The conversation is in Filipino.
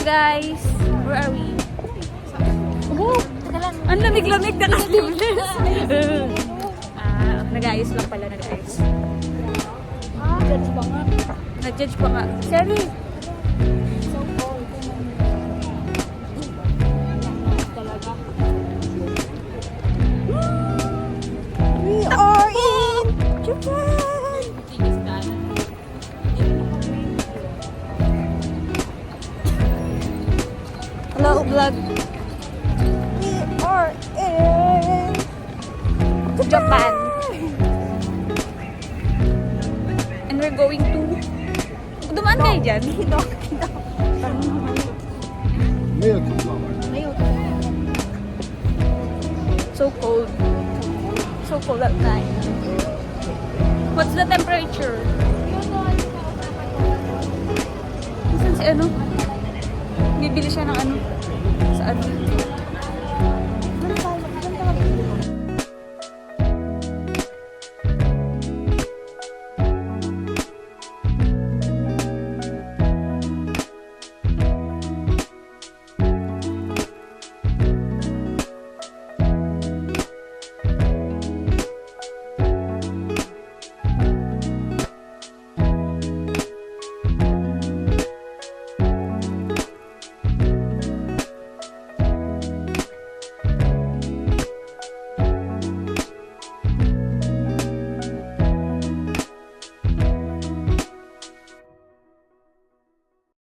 guys. Where are we? Ang lamig-lamig na ka-sleeveless. Nag-ayos lang pala, nag-ayos. Judge ba nga? Nag-judge pa nga. Sorry. So cold. Talaga. We are in Japan! Hello, vlog. We are in Japan. And we're going to... Dumaan kayo dyan? So cold. So cold at night. What's the temperature? Saan si ano? Bibili siya ng ano? Saan?